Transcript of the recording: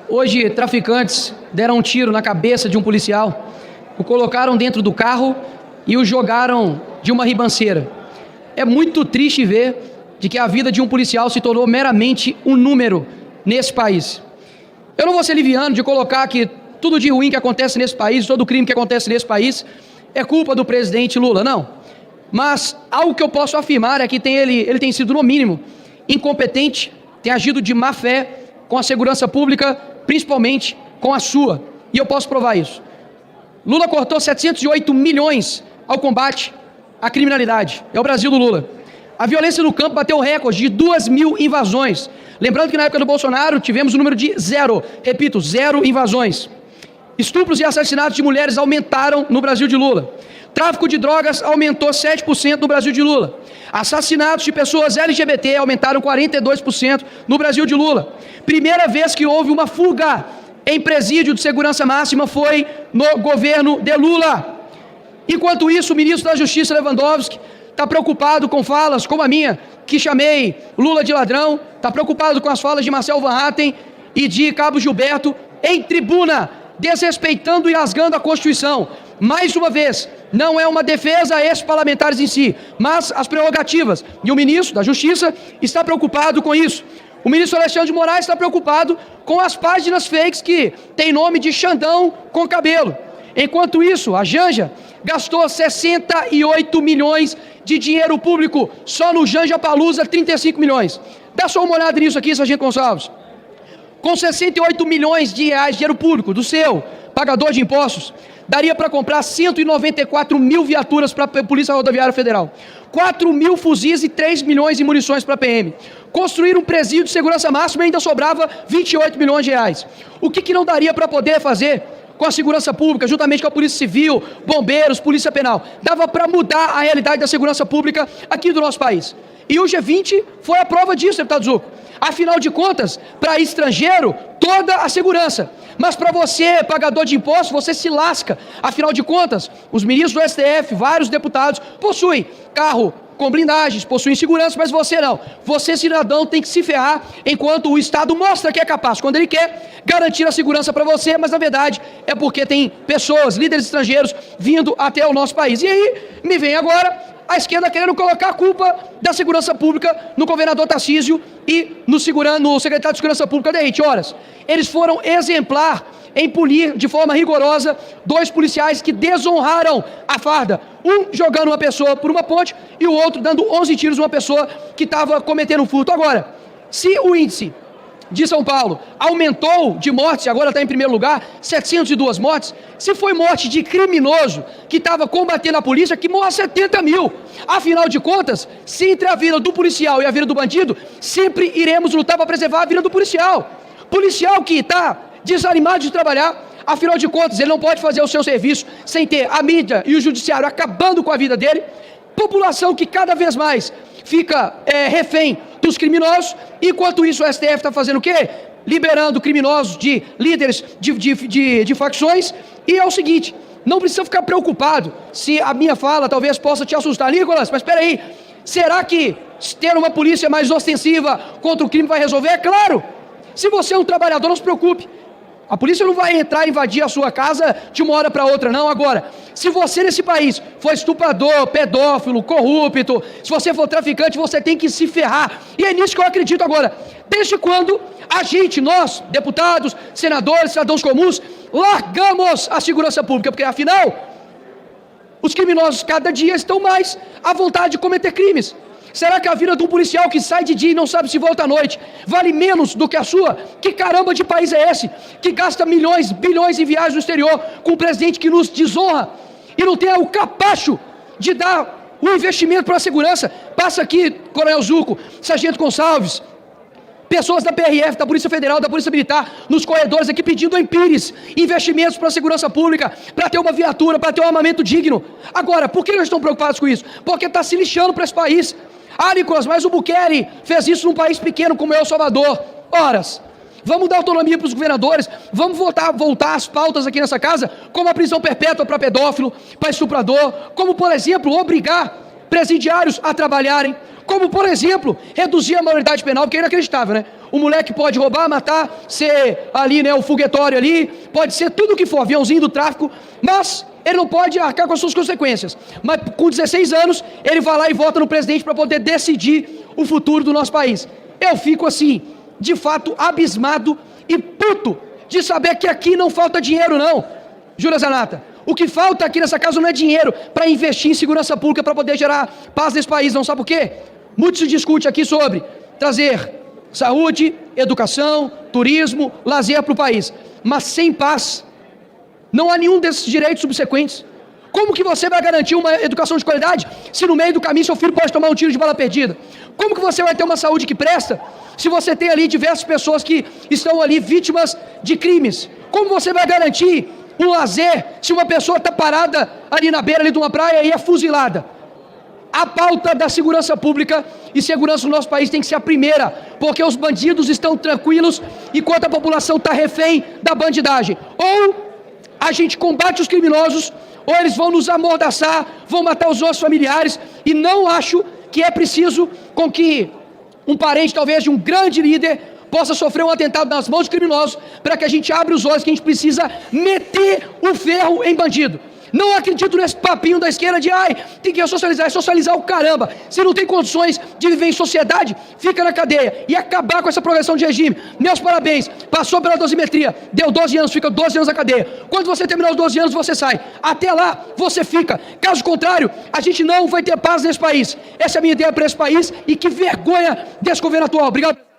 Hoje, traficantes deram um tiro na cabeça de um policial, o colocaram dentro do carro e o jogaram de uma ribanceira. É muito triste ver de que a vida de um policial se tornou meramente um número nesse país. Eu não vou ser liviano de colocar que tudo de ruim que acontece nesse país, todo crime que acontece nesse país, é culpa do presidente Lula, não. Mas algo que eu posso afirmar é que ele tem sido, no mínimo, incompetente, tem agido de má fé com a segurança pública, principalmente com a sua. E eu posso provar isso. Lula cortou 708 milhões ao combate à criminalidade. É o Brasil do Lula. A violência no campo bateu o recorde de 2.000 invasões. Lembrando que na época do Bolsonaro tivemos o número de 0, repito, 0 invasões. Estupros e assassinatos de mulheres aumentaram no Brasil de Lula. Tráfico de drogas aumentou 7% no Brasil de Lula. Assassinatos de pessoas LGBT aumentaram 42% no Brasil de Lula. Primeira vez que houve uma fuga em presídio de segurança máxima foi no governo de Lula. Enquanto isso, o ministro da Justiça, Lewandowski, está preocupado com falas como a minha, que chamei Lula de ladrão, está preocupado com as falas de Marcel Van Hatten e de Cabo Gilberto em tribuna, desrespeitando e rasgando a Constituição. Mais uma vez, não é uma defesa a esses parlamentares em si, mas as prerrogativas. E o ministro da Justiça está preocupado com isso. O ministro Alexandre de Moraes está preocupado com as páginas fakes que tem nome de Xandão com cabelo. Enquanto isso, a Janja gastou 68 milhões de dinheiro público, só no Janja Palusa, 35 milhões. Dá só uma olhada nisso aqui, Sargento Gonçalves. Com 68 milhões de reais de dinheiro público, do seu pagador de impostos, daria para comprar 194 mil viaturas para a Polícia Rodoviária Federal, 4 mil fuzis e 3 milhões de munições para a PM. Construir um presídio de segurança máxima e ainda sobrava 28 milhões de reais. O que não daria para poder fazer com a segurança pública, juntamente com a Polícia Civil, bombeiros, Polícia Penal? Dava para mudar a realidade da segurança pública aqui do nosso país. E o G20 foi a prova disso, deputado Zucco. Afinal de contas, para estrangeiro, toda a segurança. Mas para você, pagador de impostos, você se lasca. Afinal de contas, os ministros do STF, vários deputados, possuem carro com blindagens, possuem segurança, mas você não. Você, cidadão, tem que se ferrar enquanto o Estado mostra que é capaz, quando ele quer garantir a segurança para você, mas na verdade é porque tem pessoas, líderes estrangeiros, vindo até o nosso país. E aí, me vem agora a esquerda querendo colocar a culpa da segurança pública no governador Tarcísio e no secretário de Segurança Pública, Derrite. Horas. Eles foram exemplar em punir de forma rigorosa 2 policiais que desonraram a farda. Um jogando uma pessoa por uma ponte e o outro dando 11 tiros numa pessoa que estava cometendo um furto. Agora, se o índice de São Paulo aumentou de mortes, agora está em primeiro lugar, 702 mortes, se foi morte de criminoso que estava combatendo a polícia, que morra 70 mil. Afinal de contas, se entre a vida do policial e a vida do bandido, sempre iremos lutar para preservar a vida do policial. Policial que está desanimado de trabalhar, afinal de contas, ele não pode fazer o seu serviço sem ter a mídia e o judiciário acabando com a vida dele. População que cada vez mais fica refém dos criminosos, enquanto isso o STF está fazendo o quê? Liberando criminosos de líderes de facções. E é o seguinte, não precisa ficar preocupado se a minha fala talvez possa te assustar, Nicolas, mas espera aí, será que ter uma polícia mais ostensiva contra o crime vai resolver? É claro, se você é um trabalhador, não se preocupe. A polícia não vai entrar e invadir a sua casa de uma hora para outra, não. Agora, se você nesse país for estuprador, pedófilo, corrupto, se você for traficante, você tem que se ferrar. E é nisso que eu acredito agora. Desde quando a gente, nós, deputados, senadores, cidadãos comuns, largamos a segurança pública? Porque, afinal, os criminosos cada dia estão mais à vontade de cometer crimes. Será que a vida de um policial que sai de dia e não sabe se volta à noite vale menos do que a sua? Que caramba de país é esse? Que gasta milhões, bilhões em viagens no exterior com um presidente que nos desonra e não tem o capacho de dar o investimento para a segurança? Passa aqui, Coronel Zucco, Sargento Gonçalves, pessoas da PRF, da Polícia Federal, da Polícia Militar, nos corredores aqui pedindo em Pires, investimentos para a segurança pública, para ter uma viatura, para ter um armamento digno. Agora, por que nós estamos preocupados com isso? Porque está se lixando para esse país. Ah, Nicolas, mas o Bukele fez isso num país pequeno como é o Salvador. Horas, vamos dar autonomia para os governadores, vamos voltar às pautas aqui nessa casa, como a prisão perpétua para pedófilo, para estuprador, como, por exemplo, obrigar presidiários a trabalharem, como, por exemplo, reduzir a maioridade penal, porque é inacreditável, né? o moleque pode roubar, matar, ser ali, né, o foguetório ali, pode ser tudo o que for, aviãozinho do tráfico, mas ele não pode arcar com as suas consequências. Mas com 16 anos, ele vai lá e vota no presidente para poder decidir o futuro do nosso país. Eu fico assim, de fato, abismado e puto de saber que aqui não falta dinheiro não, Júlia Zanata. O que falta aqui nessa casa não é dinheiro para investir em segurança pública para poder gerar paz nesse país, não sabe por quê? Muito se discute aqui sobre trazer saúde, educação, turismo, lazer para o país, mas sem paz não há nenhum desses direitos subsequentes. Como que você vai garantir uma educação de qualidade se no meio do caminho seu filho pode tomar um tiro de bala perdida? Como que você vai ter uma saúde que presta se você tem ali diversas pessoas que estão ali vítimas de crimes? Como você vai garantir um lazer se uma pessoa está parada ali na beira ali de uma praia e é fuzilada? A pauta da segurança pública e segurança no nosso país tem que ser a primeira, porque os bandidos estão tranquilos enquanto a população está refém da bandidagem. Ou a gente combate os criminosos, ou eles vão nos amordaçar, vão matar os nossos familiares, e não acho que é preciso com que um parente, talvez, de um grande líder, possa sofrer um atentado nas mãos de criminosos, para que a gente abra os olhos que a gente precisa meter o ferro em bandido. Não acredito nesse papinho da esquerda de, tem que socializar, é socializar o caramba. Se não tem condições de viver em sociedade, fica na cadeia e acabar com essa progressão de regime. Meus parabéns, passou pela dosimetria, deu 12 anos, fica 12 anos na cadeia. Quando você terminar os 12 anos, você sai. Até lá, você fica. Caso contrário, a gente não vai ter paz nesse país. Essa é a minha ideia para esse país e que vergonha desse governo atual. Obrigado.